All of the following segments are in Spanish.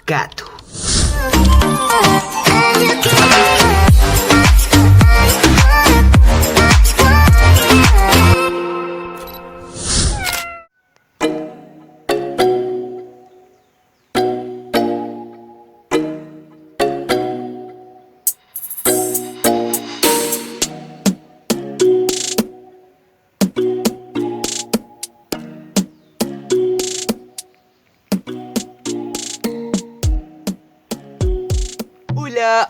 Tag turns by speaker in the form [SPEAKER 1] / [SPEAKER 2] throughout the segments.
[SPEAKER 1] Catu.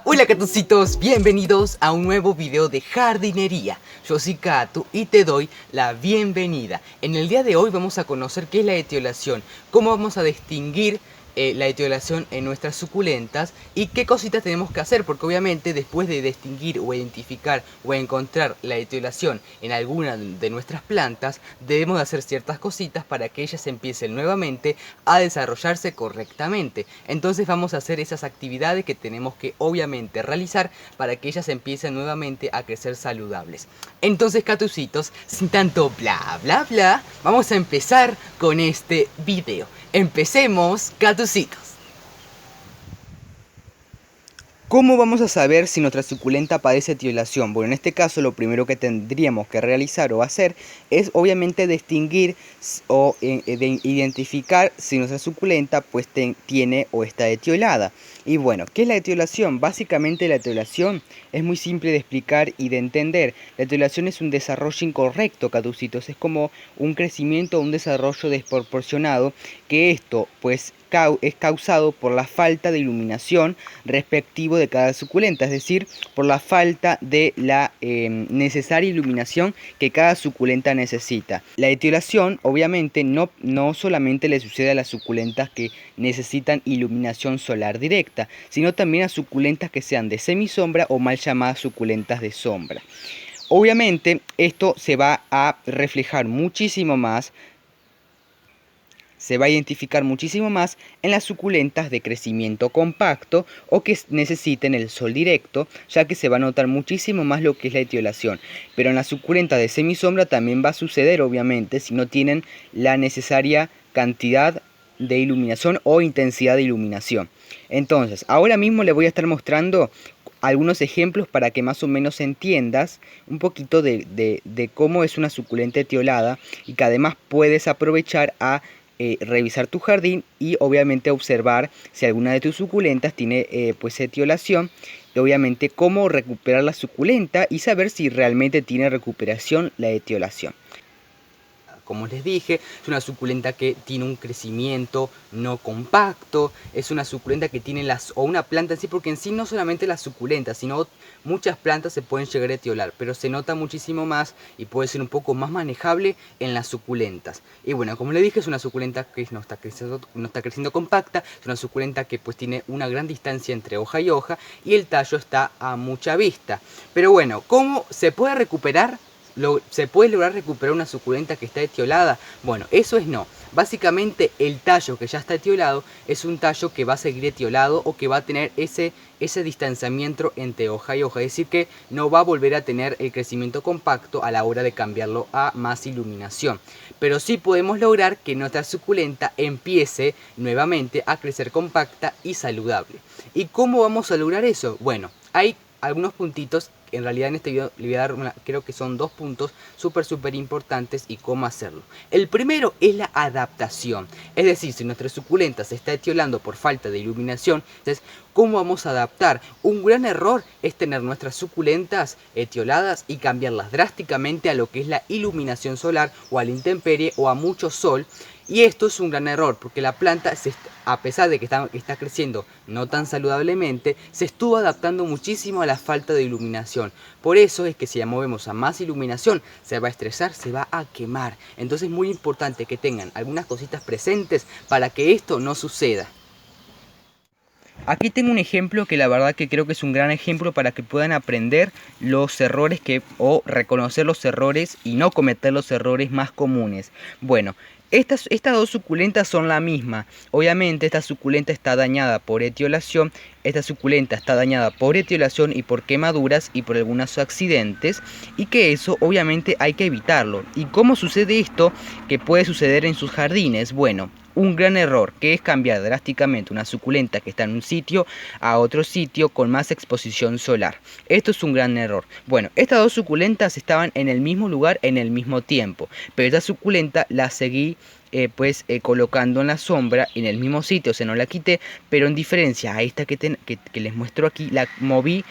[SPEAKER 1] Hola catucitos, bienvenidos a un nuevo video de jardinería. Yo soy Catu y te doy la bienvenida. En el día de hoy vamos a conocer qué es la etiolación, cómo vamos a distinguir la etiolación en nuestras suculentas y qué cositas tenemos que hacer, porque obviamente después de distinguir o identificar o encontrar la etiolación en alguna de nuestras plantas, debemos de hacer ciertas cositas para que ellas empiecen nuevamente a desarrollarse correctamente. Entonces vamos a hacer esas actividades que tenemos que obviamente realizar para que ellas empiecen nuevamente a crecer saludables. Entonces, catucitos, sin tanto bla bla bla, vamos a empezar con este video. Empecemos, catucitos. ¿Cómo vamos a saber si nuestra suculenta padece etiolación? Bueno, en este caso lo primero que tendríamos que realizar o hacer es obviamente distinguir o identificar si nuestra suculenta pues tiene o está etiolada. Y bueno, ¿qué es la etiolación? Básicamente la etiolación es muy simple de explicar y de entender. La etiolación es un desarrollo incorrecto, catucitos, es como un crecimiento o un desarrollo desproporcionado, que esto pues es causado por la falta de iluminación respectivo de cada suculenta, es decir, por la falta de la necesaria iluminación que cada suculenta necesita. La etiolación obviamente no solamente le sucede a las suculentas que necesitan iluminación solar directa, sino también a suculentas que sean de semisombra o mal llamadas suculentas de sombra. Obviamente esto se va a reflejar muchísimo más, se va a identificar muchísimo más en las suculentas de crecimiento compacto o que necesiten el sol directo, ya que se va a notar muchísimo más lo que es la etiolación. Pero en las suculentas de semisombra también va a suceder, obviamente, si no tienen la necesaria cantidad de iluminación o intensidad de iluminación. Entonces, ahora mismo les voy a estar mostrando algunos ejemplos para que más o menos entiendas un poquito de cómo es una suculenta etiolada, y que además puedes aprovechar a revisar tu jardín y obviamente observar si alguna de tus suculentas tiene pues etiolación, y obviamente cómo recuperar la suculenta y saber si realmente tiene recuperación la etiolación. Como les dije, es una suculenta que tiene un crecimiento no compacto, es una suculenta que tiene o una planta en sí, porque en sí no solamente las suculentas, sino muchas plantas se pueden llegar a etiolar, pero se nota muchísimo más y puede ser un poco más manejable en las suculentas. Y bueno, como les dije, es una suculenta que no está creciendo compacta, es una suculenta que pues tiene una gran distancia entre hoja y hoja y el tallo está a mucha vista. Pero bueno, ¿cómo se puede recuperar? ¿Se puede lograr recuperar una suculenta que está etiolada? Bueno, eso es no. Básicamente el tallo que ya está etiolado es un tallo que va a seguir etiolado o que va a tener ese distanciamiento entre hoja y hoja. Es decir, que no va a volver a tener el crecimiento compacto a la hora de cambiarlo a más iluminación. Pero sí podemos lograr que nuestra suculenta empiece nuevamente a crecer compacta y saludable. ¿Y cómo vamos a lograr eso? Bueno, hay algunos puntitos. En realidad en este video le voy a dar creo que son dos puntos súper importantes y cómo hacerlo. El primero es la adaptación, es decir, si nuestra suculenta se está etiolando por falta de iluminación, entonces ¿cómo vamos a adaptar? Un gran error es tener nuestras suculentas etioladas y cambiarlas drásticamente a lo que es la iluminación solar o a la intemperie o a mucho sol. Y esto es un gran error, porque la planta, a pesar de que está creciendo no tan saludablemente, se estuvo adaptando muchísimo a la falta de iluminación. Por eso es que si la movemos a más iluminación, se va a estresar, se va a quemar. Entonces es muy importante que tengan algunas cositas presentes para que esto no suceda. Aquí tengo un ejemplo que la verdad que creo que es un gran ejemplo para que puedan aprender los errores o reconocer los errores y no cometer los errores más comunes. Bueno, Estas dos suculentas son la misma. Obviamente esta suculenta está dañada por etiolación, esta suculenta está dañada por etiolación y por quemaduras y por algunos accidentes, y que eso obviamente hay que evitarlo. ¿Y cómo sucede esto? Que puede suceder en sus jardines. Bueno, un gran error, que es cambiar drásticamente una suculenta que está en un sitio a otro sitio con más exposición solar. Esto es un gran error. Bueno, estas dos suculentas estaban en el mismo lugar en el mismo tiempo, pero esta suculenta la seguí colocando en la sombra en el mismo sitio, o sea, no la quité, pero en diferencia a esta que les muestro aquí, la moví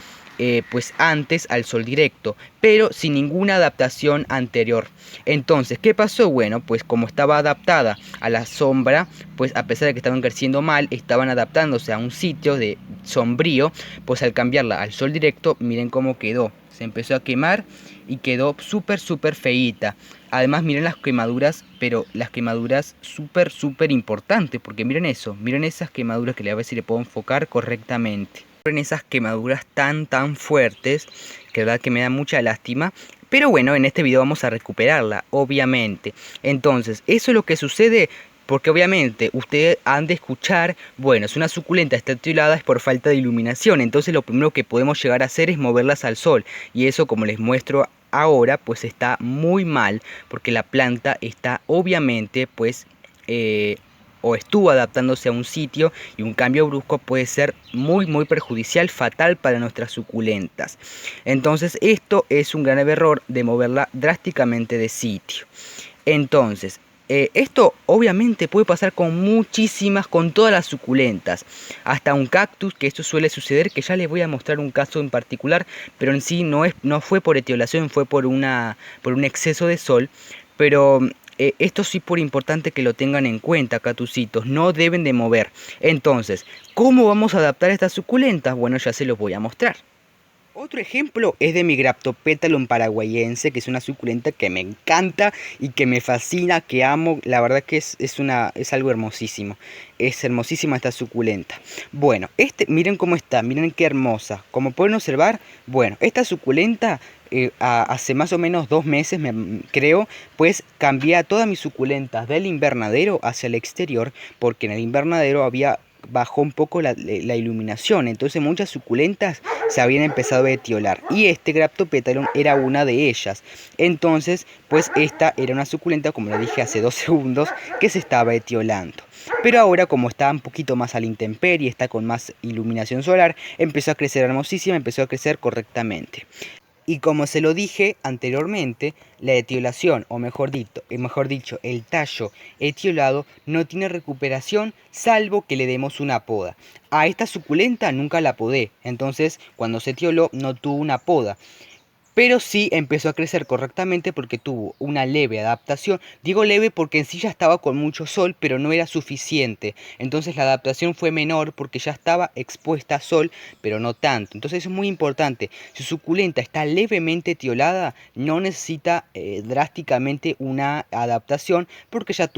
[SPEAKER 1] pues antes al sol directo, pero sin ninguna adaptación anterior. Entonces, ¿qué pasó? Bueno, pues como estaba adaptada a la sombra, pues a pesar de que estaban creciendo mal, estaban adaptándose a un sitio de sombrío, pues al cambiarla al sol directo, miren cómo quedó. Se empezó a quemar y quedó súper feíta. Además miren las quemaduras, pero las quemaduras súper importantes, porque miren eso, miren esas quemaduras que le voy a ver si le puedo enfocar correctamente. Miren esas quemaduras tan fuertes, que la verdad que me da mucha lástima. Pero bueno, en este video vamos a recuperarla, obviamente. Entonces, eso es lo que sucede. Porque obviamente ustedes han de escuchar, bueno, si una suculenta está titulada es por falta de iluminación, entonces lo primero que podemos llegar a hacer es moverlas al sol, y eso, como les muestro ahora, pues está muy mal, porque la planta está obviamente pues o estuvo adaptándose a un sitio, y un cambio brusco puede ser muy perjudicial, fatal para nuestras suculentas. Entonces esto es un grave error de moverla drásticamente de sitio. Entonces, esto obviamente puede pasar con todas las suculentas, hasta un cactus, que esto suele suceder, que ya les voy a mostrar un caso en particular, pero en sí no fue por etiolación, fue por un exceso de sol, pero esto sí por importante que lo tengan en cuenta, catucitos, no deben de mover. Entonces, ¿cómo vamos a adaptar estas suculentas? Bueno, ya se los voy a mostrar. Otro ejemplo es de mi Graptopétalum paraguayense, que es una suculenta que me encanta y que me fascina, que amo. La verdad que es algo hermosísimo. Es hermosísima esta suculenta. Bueno, miren cómo está, miren qué hermosa. Como pueden observar, bueno, esta suculenta hace más o menos 2 meses, creo, pues cambié a todas mis suculentas del invernadero hacia el exterior, porque en el invernadero bajó un poco la iluminación, entonces muchas suculentas se habían empezado a etiolar, y este Graptopétalum era una de ellas. Entonces pues esta era una suculenta, como le dije hace 2 segundos, que se estaba etiolando. Pero ahora, como está un poquito más a la intemperie, está con más iluminación solar, empezó a crecer hermosísima, empezó a crecer correctamente. Y como se lo dije anteriormente, la etiolación, o mejor dicho, el tallo etiolado no tiene recuperación, salvo que le demos una poda. A esta suculenta nunca la podé, entonces cuando se etioló no tuvo una poda. Pero sí empezó a crecer correctamente porque tuvo una leve adaptación. Digo leve porque en sí ya estaba con mucho sol, pero no era suficiente. Entonces la adaptación fue menor porque ya estaba expuesta a sol, pero no tanto. Entonces es muy importante. Si su suculenta está levemente etiolada, no necesita drásticamente una adaptación, porque ya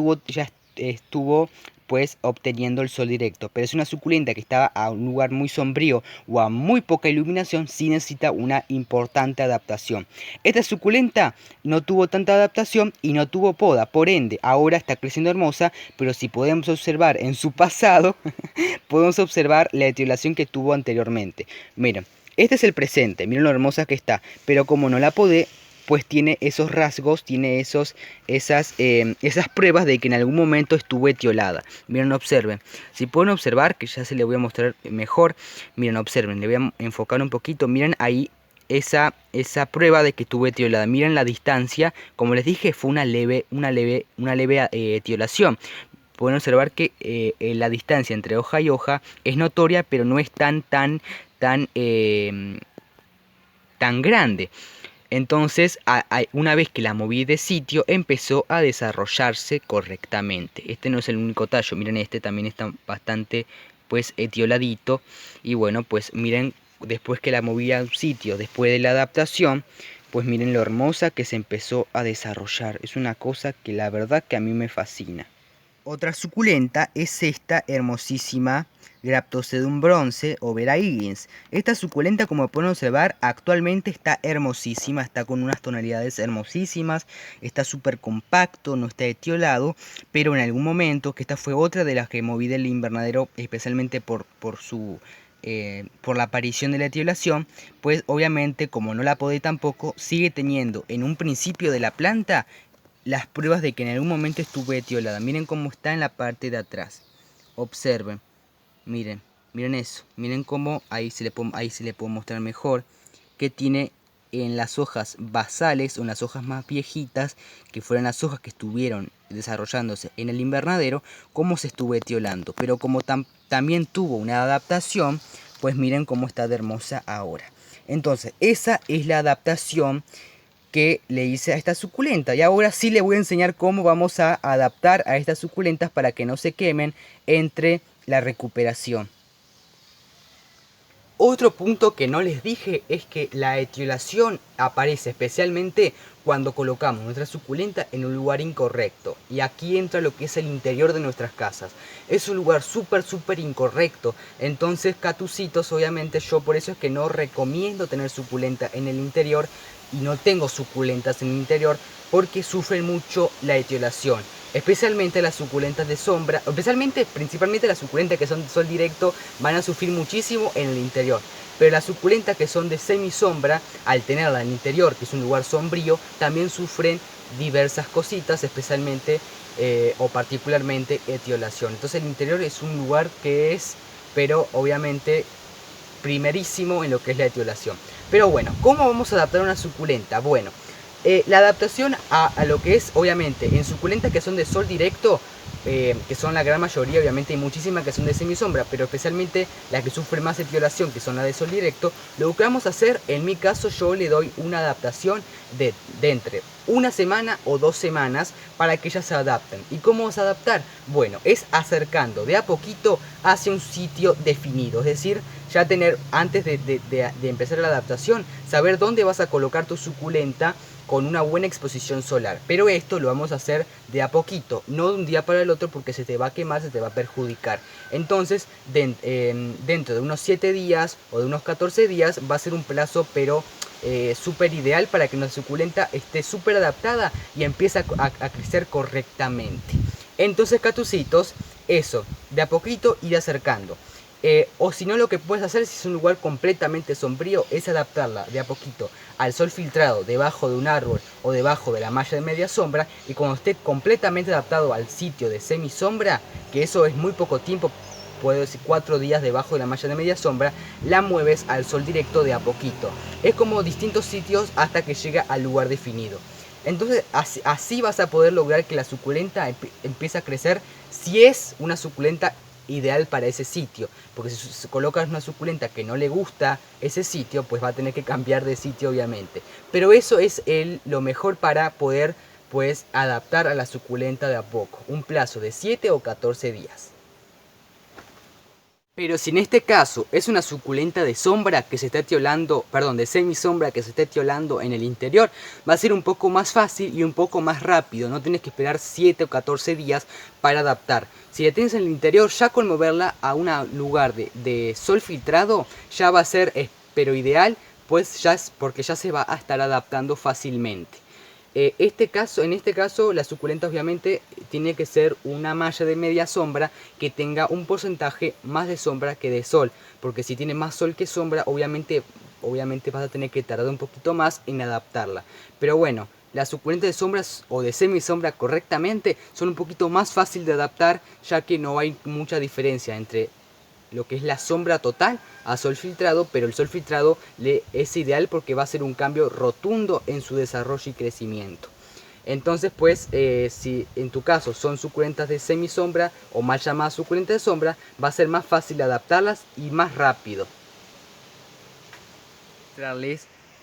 [SPEAKER 1] estuvo pues obteniendo el sol directo. Pero es una suculenta que estaba a un lugar muy sombrío o a muy poca iluminación, sí necesita una importante adaptación. Esta suculenta no tuvo tanta adaptación y no tuvo poda, por ende ahora está creciendo hermosa, pero si podemos observar en su pasado podemos observar la etiolación que tuvo anteriormente. Miren, este es el presente, miren lo hermosa que está, pero como no la podé, pues tiene esos rasgos, tiene esas pruebas de que en algún momento estuvo etiolada. Miren, observen. Si pueden observar, que ya se les voy a mostrar mejor, miren, observen, le voy a enfocar un poquito, miren ahí esa prueba de que estuvo etiolada. Miren la distancia, como les dije, fue una leve etiolación. Pueden observar que la distancia entre hoja y hoja es notoria, pero no es tan grande. Entonces, una vez que la moví de sitio, empezó a desarrollarse correctamente. Este no es el único tallo, miren, este también está bastante pues etioladito. Y bueno, pues miren, después que la moví a un sitio, después de la adaptación, pues miren lo hermosa que se empezó a desarrollar. Es una cosa que la verdad que a mí me fascina. Otra suculenta es esta hermosísima Graptosedum bronce o Vera Higgins. Esta suculenta, como pueden observar, actualmente está hermosísima, está con unas tonalidades hermosísimas, está súper compacto, no está etiolado, pero en algún momento, que esta fue otra de las que moví del invernadero, especialmente por la aparición de la etiolación, pues obviamente, como no la podé tampoco, sigue teniendo en un principio de la planta las pruebas de que en algún momento estuvo etiolada. Miren cómo está en la parte de atrás. Observen. Miren eso. Miren cómo ahí se le puedo mostrar mejor. Que tiene en las hojas basales o en las hojas más viejitas, que fueron las hojas que estuvieron desarrollándose en el invernadero, cómo se estuvo etiolando. Pero como también tuvo una adaptación, pues miren cómo está de hermosa ahora. Entonces, esa es la adaptación que le hice a esta suculenta. Y ahora sí le voy a enseñar cómo vamos a adaptar a estas suculentas para que no se quemen entre la recuperación. Otro punto que no les dije es que la etiolación aparece especialmente cuando colocamos nuestra suculenta en un lugar incorrecto. Y aquí entra lo que es el interior de nuestras casas. Es un lugar súper incorrecto. Entonces, catucitos, obviamente yo por eso es que no recomiendo tener suculenta en el interior. Y no tengo suculentas en el interior porque sufren mucho la etiolación. Especialmente las suculentas de sombra, principalmente las suculentas que son de sol directo, van a sufrir muchísimo en el interior. Pero las suculentas que son de semisombra, al tenerla en el interior, que es un lugar sombrío, también sufren diversas cositas, especialmente o particularmente etiolación. Entonces el interior es un lugar que es, pero obviamente, primerísimo en lo que es la etiolación. Pero bueno, ¿cómo vamos a adaptar una suculenta? Bueno, la adaptación a lo que es, obviamente, en suculentas que son de sol directo, que son la gran mayoría, obviamente hay muchísimas que son de semisombra, pero especialmente las que sufren más etiolación, que son las de sol directo, lo que vamos a hacer, en mi caso, yo le doy una adaptación de entre una semana o 2 semanas para que ellas se adapten. ¿Y cómo vas a adaptar? Bueno, es acercando de a poquito hacia un sitio definido, es decir, ya tener, antes de empezar la adaptación, saber dónde vas a colocar tu suculenta con una buena exposición solar. Pero esto lo vamos a hacer de a poquito, no de un día para el otro, porque se te va a quemar, se te va a perjudicar. Entonces, dentro de unos 7 días o de unos 14 días va a ser un plazo, pero súper ideal para que una suculenta esté súper adaptada y empiece a crecer correctamente. Entonces, catucitos, eso, de a poquito ir acercando. O si no, lo que puedes hacer, si es un lugar completamente sombrío, es adaptarla de a poquito al sol filtrado debajo de un árbol o debajo de la malla de media sombra, y cuando esté completamente adaptado al sitio de semisombra, que eso es muy poco tiempo, puedo decir 4 días debajo de la malla de media sombra, la mueves al sol directo de a poquito. Es como distintos sitios hasta que llega al lugar definido. Entonces así vas a poder lograr que la suculenta empiece a crecer, si es una suculenta ideal para ese sitio, porque si colocas una suculenta que no le gusta ese sitio, pues va a tener que cambiar de sitio, obviamente. Pero eso es lo mejor para poder, pues, adaptar a la suculenta de a poco, un plazo de 7 o 14 días. Pero si en este caso es una suculenta de sombra que se está etiolando, perdón, de semisombra que se está etiolando en el interior, va a ser un poco más fácil y un poco más rápido. No tienes que esperar 7 o 14 días para adaptar. Si la tienes en el interior, ya con moverla a un lugar de sol filtrado, ya va a ser, pero ideal, pues ya es porque ya se va a estar adaptando fácilmente. En este caso, la suculenta obviamente tiene que ser una malla de media sombra que tenga un porcentaje más de sombra que de sol, porque si tiene más sol que sombra, obviamente vas a tener que tardar un poquito más en adaptarla. Pero bueno, las suculentas de sombras o de semisombra correctamente son un poquito más fácil de adaptar, ya que no hay mucha diferencia entre lo que es la sombra total a sol filtrado, pero el sol filtrado es ideal porque va a ser un cambio rotundo en su desarrollo y crecimiento. Entonces, pues, si en tu caso son suculentas de semisombra o mal llamadas suculentas de sombra, va a ser más fácil adaptarlas y más rápido.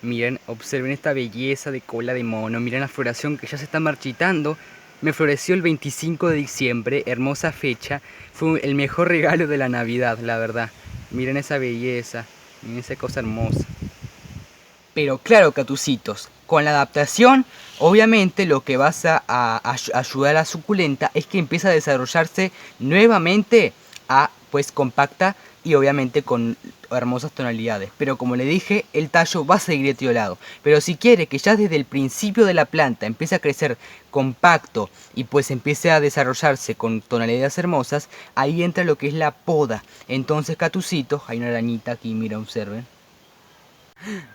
[SPEAKER 1] Miren, observen esta belleza de cola de mono, miren la floración que ya se está marchitando. Me floreció el 25 de diciembre, hermosa fecha, fue el mejor regalo de la Navidad, la verdad. Miren esa belleza, miren esa cosa hermosa. Pero claro, catucitos, Con la adaptación, obviamente lo que vas a ayudar a la suculenta es que empieza a desarrollarse nuevamente pues compacta y obviamente con hermosas tonalidades. Pero como le dije, el tallo va a seguir etiolado. Pero si quiere que ya desde el principio de la planta empiece a crecer compacto y pues empiece a desarrollarse con tonalidades hermosas, ahí entra lo que es la poda. Entonces, Catucito, hay una arañita aquí, mira, observen.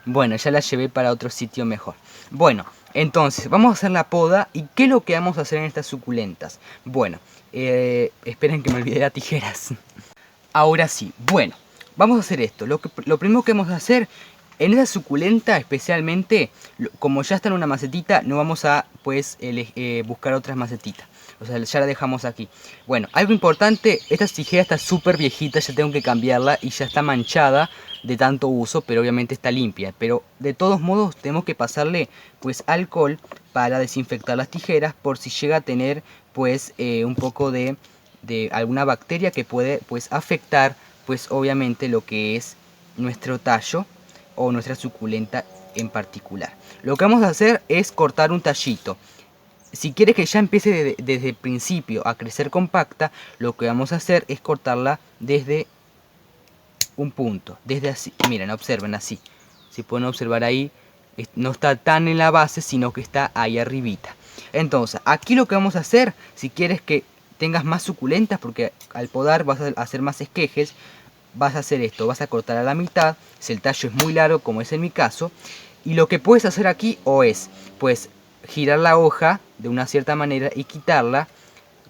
[SPEAKER 1] Bueno, ya la llevé para otro sitio mejor. Bueno, entonces, vamos a hacer la poda. ¿Y qué es lo que vamos a hacer en estas suculentas? Bueno, esperen que me olvidé las tijeras. Ahora sí, bueno, vamos a hacer esto. Lo primero que vamos a hacer, en esa suculenta especialmente, como ya está en una macetita, no vamos a pues buscar otras macetitas. O sea, ya la dejamos aquí. Bueno, algo importante, esta tijera está súper viejita, ya tengo que cambiarla y ya está manchada de tanto uso, pero obviamente está limpia. Pero de todos modos tenemos que pasarle pues alcohol para desinfectar las tijeras por si llega a tener pues un poco de alguna bacteria que puede pues afectar pues obviamente lo que es nuestro tallo o nuestra suculenta en particular. Lo que vamos a hacer es cortar un tallito. Si quieres que ya empiece desde el principio a crecer compacta, lo que vamos a hacer es cortarla desde un punto, desde así. Miren, observen así. Si pueden observar ahí, no está tan en la base, sino que está ahí arribita. Entonces, aquí lo que vamos a hacer, si quieres que tengas más suculentas, porque al podar vas a hacer más esquejes, vas a hacer esto, vas a cortar a la mitad, si el tallo es muy largo, como es en mi caso, y lo que puedes hacer aquí o es, pues, girar la hoja de una cierta manera y quitarla,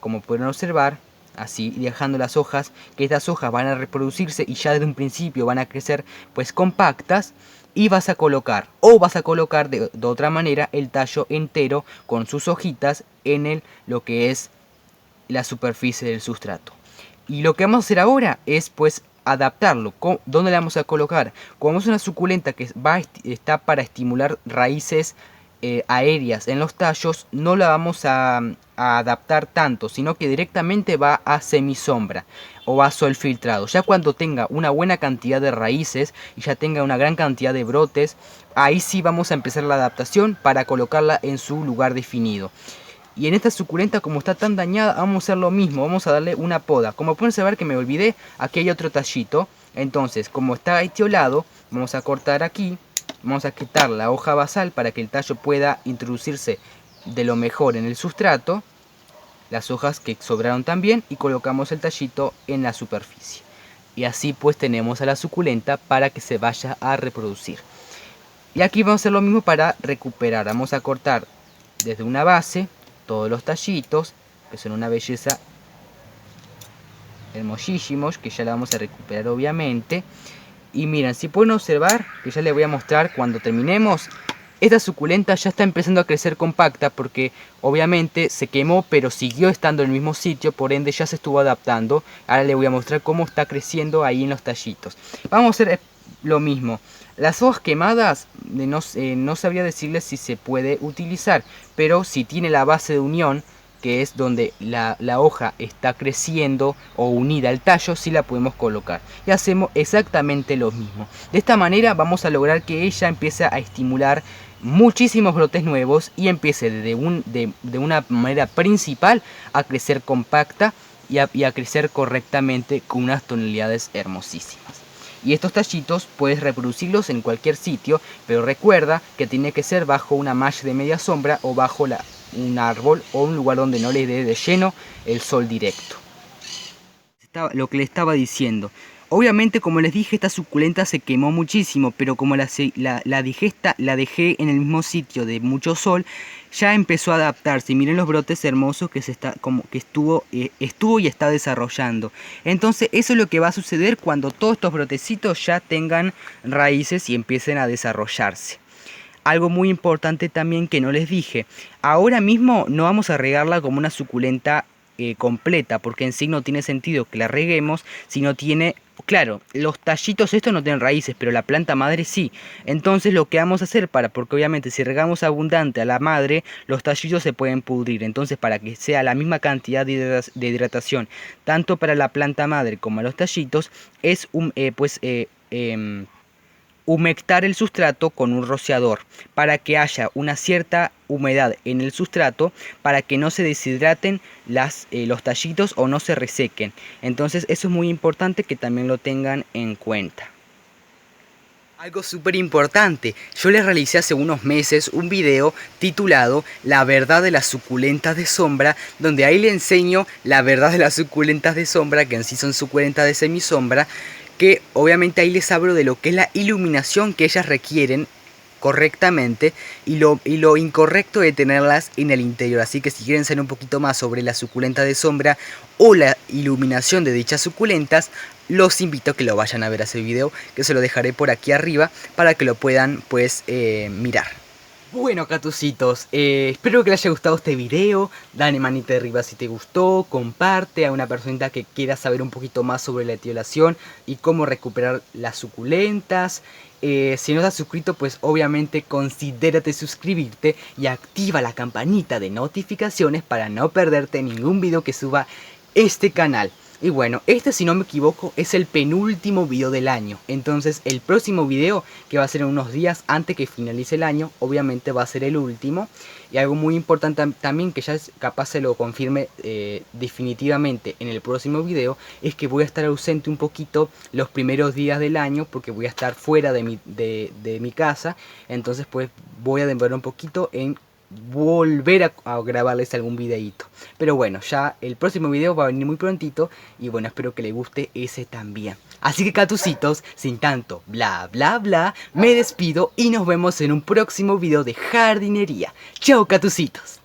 [SPEAKER 1] como pueden observar, así, dejando las hojas, que estas hojas van a reproducirse y ya desde un principio van a crecer, pues, compactas, y vas a colocar, o vas a colocar de otra manera, el tallo entero con sus hojitas en lo que es la superficie del sustrato. Y lo que vamos a hacer ahora es pues adaptarlo. ¿Dónde le vamos a colocar? Como es una suculenta que está para estimular raíces aéreas en los tallos, no la vamos a adaptar tanto, sino que directamente va a semisombra o va a sol filtrado. Ya cuando tenga una buena cantidad de raíces y ya tenga una gran cantidad de brotes, ahí sí vamos a empezar la adaptación para colocarla en su lugar definido. Y en esta suculenta, como está tan dañada, vamos a hacer lo mismo, vamos a darle una poda. Como pueden saber que me olvidé, aquí hay otro tallito. Entonces, como está etiolado, vamos a cortar aquí, vamos a quitar la hoja basal para que el tallo pueda introducirse de lo mejor en el sustrato. Las hojas que sobraron también, y colocamos el tallito en la superficie. Y así pues tenemos a la suculenta para que se vaya a reproducir. Y aquí vamos a hacer lo mismo para recuperar. Vamos a cortar desde una base todos los tallitos, que son una belleza, hermosísimos, que ya la vamos a recuperar obviamente. Y miren, si pueden observar, que ya les voy a mostrar cuando terminemos, esta suculenta ya está empezando a crecer compacta porque obviamente se quemó, pero siguió estando en el mismo sitio, por ende ya se estuvo adaptando. Ahora les voy a mostrar cómo está creciendo ahí en los tallitos. Vamos a hacer lo mismo. Las hojas quemadas, no sabría decirles si se puede utilizar, pero si tiene la base de unión, que es donde la hoja está creciendo o unida al tallo, sí la podemos colocar. Y hacemos exactamente lo mismo. De esta manera vamos a lograr que ella empiece a estimular muchísimos brotes nuevos y empiece de una manera principal a crecer compacta y a crecer correctamente con unas tonalidades hermosísimas. Y estos tallitos puedes reproducirlos en cualquier sitio, pero recuerda que tiene que ser bajo una malla de media sombra o bajo un árbol o un lugar donde no le dé de lleno el sol directo. Lo que le estaba diciendo. Obviamente, como les dije, esta suculenta se quemó muchísimo, pero como la dejé en el mismo sitio de mucho sol, ya empezó a adaptarse. Miren los brotes hermosos que estuvo y está desarrollando. Entonces, eso es lo que va a suceder cuando todos estos brotecitos ya tengan raíces y empiecen a desarrollarse. Algo muy importante también que no les dije, ahora mismo no vamos a regarla como una suculenta completa, porque en sí no tiene sentido que la reguemos si no tiene, claro, los tallitos estos no tienen raíces, pero la planta madre sí. Entonces lo que vamos a hacer porque obviamente si regamos abundante a la madre, los tallitos se pueden pudrir. Entonces, para que sea la misma cantidad de hidratación tanto para la planta madre como a los tallitos, es humectar el sustrato con un rociador para que haya una cierta humedad en el sustrato para que no se deshidraten los tallitos o no se resequen. Entonces eso es muy importante que también lo tengan en cuenta. Algo súper importante, yo les realicé hace unos meses un video titulado La verdad de las suculentas de sombra, donde ahí le enseño la verdad de las suculentas de sombra, que en sí son suculentas de semisombra, que obviamente ahí les hablo de lo que es la iluminación que ellas requieren correctamente y lo incorrecto de tenerlas en el interior. Así que si quieren saber un poquito más sobre la suculenta de sombra o la iluminación de dichas suculentas, los invito a que lo vayan a ver a ese video, que se lo dejaré por aquí arriba para que lo puedan pues mirar. Bueno, catucitos, espero que les haya gustado este video. Dale manita de arriba si te gustó, comparte a una persona que quiera saber un poquito más sobre la etiolación y cómo recuperar las suculentas. Si no estás suscrito, pues obviamente considérate suscribirte y activa la campanita de notificaciones para no perderte ningún video que suba este canal. Y bueno, este, si no me equivoco, es el penúltimo video del año. Entonces el próximo video, que va a ser en unos días antes que finalice el año, obviamente va a ser el último. Y algo muy importante también, que ya capaz se lo confirme definitivamente en el próximo video, es que voy a estar ausente un poquito los primeros días del año, porque voy a estar fuera de mi casa. Entonces pues voy a demorar un poquito en volver a grabarles algún videito. Pero bueno, ya el próximo video va a venir muy prontito. Y bueno, espero que les guste ese también. Así que, catucitos, sin tanto bla bla bla, me despido y nos vemos en un próximo video de jardinería. Chao, catucitos.